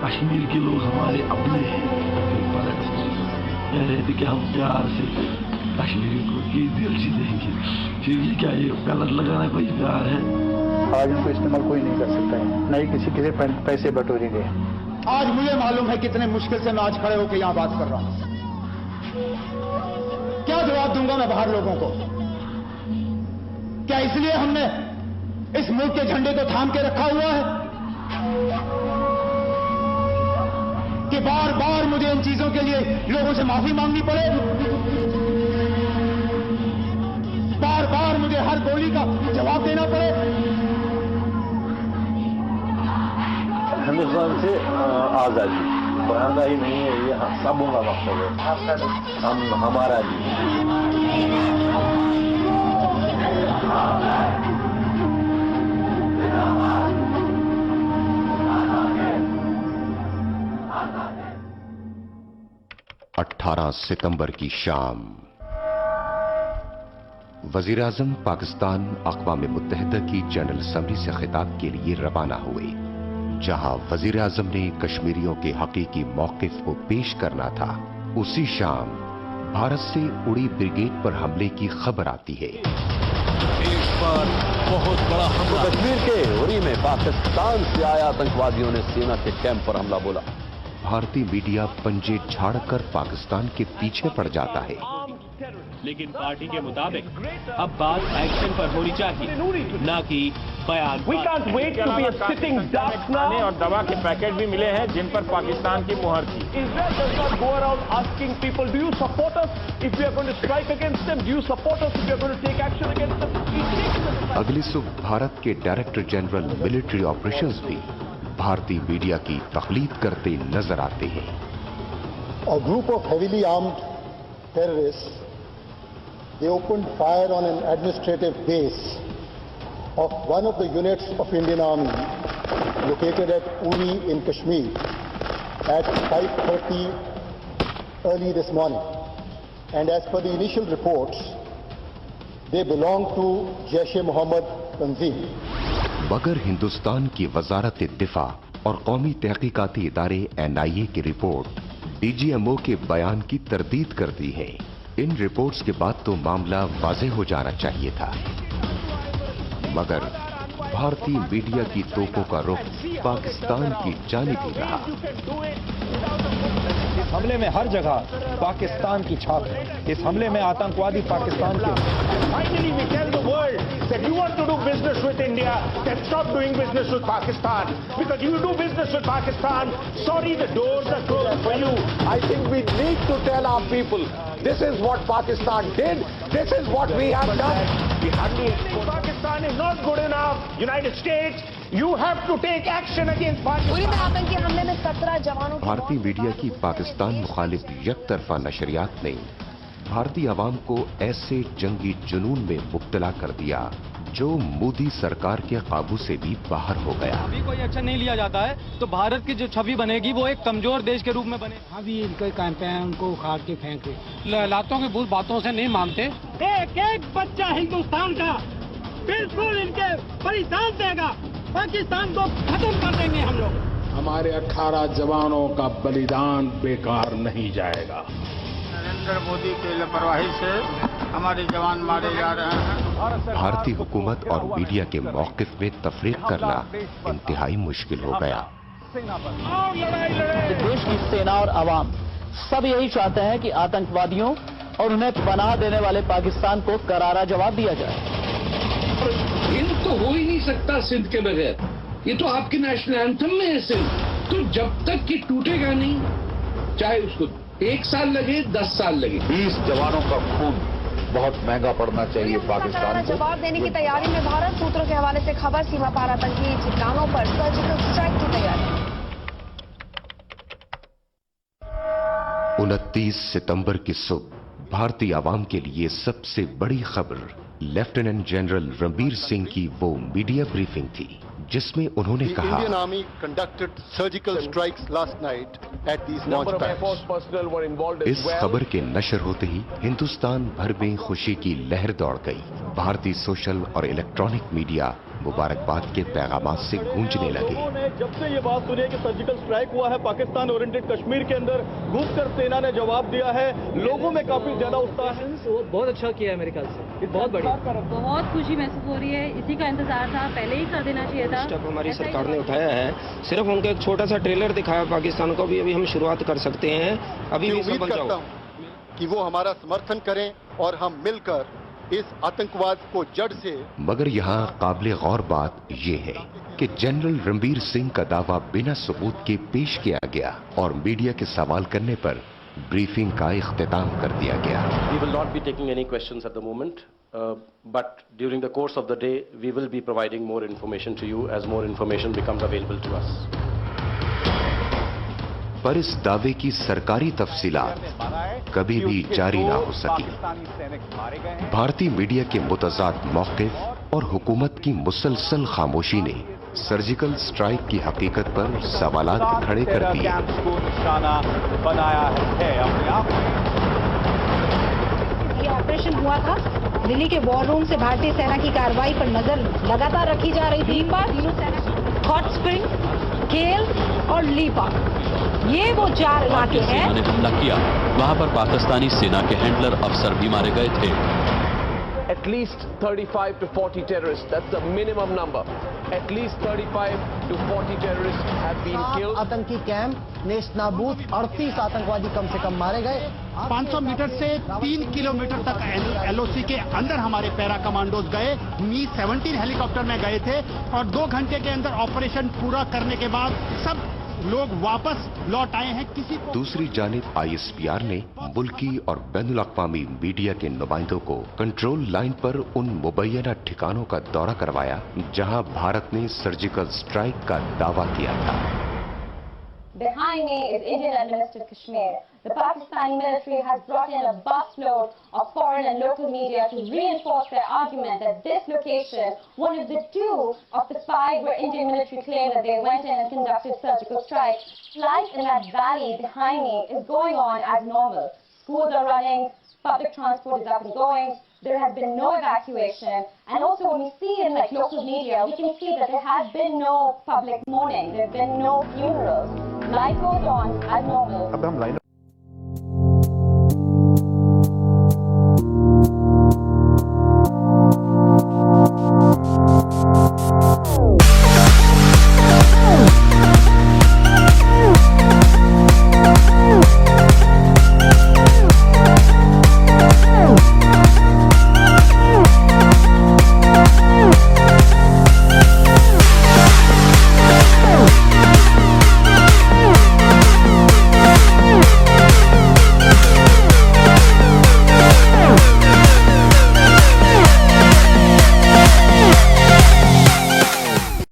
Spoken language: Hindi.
कश्मीर के लोग हमारे अपने हैं। कह रहे थे कि हम प्यार से कश्मीर को की दिल से देंगे, फिर भी क्या ये गलत लगाना कोई प्यार है? आज इनको इस्तेमाल कोई नहीं कर सकता है, न ही किसी के पैसे बटोरेंगे। आज मुझे मालूम है कितने मुश्किल से मैं आज खड़े होकर यहाँ बात कर रहा हूँ। क्या जवाब दूंगा मैं बाहर लोगों को? क्या इसलिए हमने इस मुल्क के झंडे को थाम के रखा हुआ है कि बार बार मुझे इन चीजों के लिए लोगों से माफी मांगनी पड़े? बार बार मुझे हर गोली का जवाब देना पड़े? हिंदुस्तान से आजादी बयाना ही नहीं है, ये सबों का मकसद है। हम हमारा जी 18 सितंबर की शाम वजीर-ए-आज़म पाकिस्तान अक़वाम मुत्तहिदा की जनरल असम्बली से खिताब के लिए रवाना हुए, जहां वजीर-ए-आज़म ने कश्मीरियों के हकीकी मौक़िफ़ को पेश करना था। उसी शाम भारत से उड़ी ब्रिगेड पर हमले की खबर आती है। देश पर बहुत बड़ा हमला। कश्मीर के उरी में पाकिस्तान से आए आतंकवादियों ने सेना के कैंप पर हमला बोला। भारतीय मीडिया पंजे झाड़कर पाकिस्तान के पीछे पड़ जाता है, लेकिन पार्टी के मुताबिक अब बात एक्शन पर होनी चाहिए, न कि बयान। We can't wait to be a sitting duck now. और दवा के पैकेट भी मिले हैं जिन पर पाकिस्तान की मुहर थी। Israel does not go around asking people, do you support us if we are going to strike against them? Do you support us if we are going to take action against them? अगली सुबह भारत के डायरेक्टर जनरल मिलिट्री ऑपरेशंस भी भारतीय मीडिया की तकलीद करते नजर आते हैं। A group of heavily armed terrorists, they opened fire on an administrative base of one of the units of Indian Army located at Uri in Kashmir at 5:30 early this morning. And as per the initial reports, they belong to Jaish-e-Mohammed Tanzim. मगर हिंदुस्तान की वजारत दिफा और कौमी तहकीकाती इदारे NIA की रिपोर्ट DGMO के बयान की तरदीद करती है। इन रिपोर्ट्स के बाद तो मामला वाज़ेह हो जाना चाहिए था, मगर भारतीय मीडिया की तोपों का रुख पाकिस्तान की जानिब ही रहा। इस हमले में हर जगह पाकिस्तान की छाप है। इस हमले में आतंकवादी पाकिस्तान के। Finally, we tell the world that you want to do business with India, then stop doing business with Pakistan. Because you do business with Pakistan, sorry, the doors are closed for you. I think we need to tell our people, this is what Pakistan did, this is what we have done. We hardly think Pakistan is not good enough. United States, you have to take action against Pakistan. Uri में आतंकी हमले में 17 जवानों की भारतीय मीडिया की पाकिस्तान मुखालिफ यकतरफा नशरियात ने भारतीय आवाम को ऐसे जंगी जुनून में मुब्तला कर दिया जो मोदी सरकार के काबू से भी बाहर हो गया। अभी कोई एक्शन नहीं लिया जाता है तो भारत की जो छवि बनेगी वो एक कमजोर देश के रूप में बने। अभी इनके कैंप हैं, उनको उखाड़ के फेंक दे। लातों की भूल बातों से नहीं मानते। एक एक बच्चा हिंदुस्तान का बिल्कुल इनके परिधान देगा। पाकिस्तान को खत्म कर देंगे हम लोग। हमारे 18 जवानों का बलिदान बेकार नहीं जाएगा। नरेंद्र मोदी की लापरवाही से हमारे जवान मारे जा रहे हैं। भारतीय हुकूमत और मीडिया के मौक़िफ़ में तफरीक करना इंतहाई मुश्किल हो गया। देश की सेना और आवाम सब यही चाहते हैं कि आतंकवादियों और उन्हें पनाह देने वाले पाकिस्तान को करारा जवाब दिया जाए। हिंद तो हो ही नहीं सकता सिंध के बगैर। ये तो आपके नेशनल एंथम में है सिंध। तो जब तक कि टूटेगा नहीं, चाहे उसको 1 साल लगे 10 साल लगे। 20 जवानों का खून बहुत महंगा पड़ना चाहिए पाकिस्तान को। जवाब देने की तैयारी में भारत। सूत्रों के हवाले से खबर, सीमा पार आतंकी ठिकानों पर सर्जिकल स्ट्राइक की तैयारी। 29 सितंबर की सुबह भारतीय आवाम के लिए सबसे बड़ी खबर लेफ्टिनेंट जनरल रणबीर सिंह की वो मीडिया ब्रीफिंग थी, जिसमें उन्होंने कहा, Indian Army conducted surgical strikes last night at these launch pads. इस खबर के नशर होते ही हिंदुस्तान भर में खुशी की लहर दौड़ गई। भारतीय सोशल और इलेक्ट्रॉनिक मीडिया मुबारकबाद के पैगामात से गूंजने लगे। जब से ये बात सुनी है कि सर्जिकल स्ट्राइक हुआ है पाकिस्तान ओरिएंटेड कश्मीर के अंदर, घुसकर सेना ने जवाब दिया है। लोगों में काफी ज्यादा उत्साह है। बहुत अच्छा किया है मेरे ख्याल से, बहुत बढ़िया, बहुत खुशी महसूस हो रही है। इसी का इंतजार था, पहले ही कर देना चाहिए था। स्टेप हमारी सरकार ने उठाया है। सिर्फ उनको एक छोटा सा ट्रेलर दिखाया पाकिस्तान को, भी अभी हम शुरुआत कर सकते हैं। अभी भी उम्मीद करता हूं कि वो हमारा समर्थन करें और हम मिलकर इस आतंकवाद को जड़ से। मगर यहाँ काबिल गौर बात यह है कि जनरल रणबीर सिंह का दावा बिना सबूत के पेश किया गया और मीडिया के सवाल करने पर ब्रीफिंग का इख्तिताम कर दिया गया। We will not be taking any questions at the moment, but during the course of the day, we will be providing more information to you as more information becomes available to us. पर इस दावे की सरकारी तफसीलात कभी भी जारी ना हो सकी। भारतीय मीडिया के मुतज़ाद मौक़िफ़ और हुकूमत की मुसलसल खामोशी ने सर्जिकल स्ट्राइक की हकीकत पर सवालात खड़े कर दिए। ये ऑपरेशन हुआ था दिल्ली के वॉर रूम से भारतीय सेना की कार्रवाई पर नजर लगातार रखी जा रही थी। हॉट स्प्रिंग, केल और लीपा, ये वो 4 इलाके हैं। ने हमला किया, वहां पर पाकिस्तानी सेना के हैंडलर अफसर भी मारे गए थे। At least 35 to 40 terrorists, that's the minimum number. At least 35 to 40 terrorists have been killed. आतंकी कैंप नेस्तनाबूद, 38 आतंकवादी कम से कम मारे गए। 500 मीटर से 3 किलोमीटर तक एलओसी के अंदर हमारे पैरा कमांडोज गए। मी-17 हेलीकॉप्टर में गए थे और 2 घंटे के अंदर ऑपरेशन पूरा करने के बाद सब लोग वापस लौट आए हैं। किसी को दूसरी जानिब ISPR ने मुल्की और बैनुल अक़वामी मीडिया के नुमाइंदों को कंट्रोल लाइन पर उन मुबैना ठिकानों का दौरा करवाया जहां भारत ने सर्जिकल स्ट्राइक का दावा किया था। Behind me is Indian administered Kashmir. The Pakistani military has brought in a busload of foreign and local media to reinforce their argument that this location, one of the 2 of the 5 where Indian military claimed that they went in and conducted surgical strikes. Life in that valley behind me is going on as normal. Schools are running, public transport is up and going. There has been no evacuation, and also when we see in local media, we can see that there has been no public mourning, there have been no funerals. Life goes on as normal.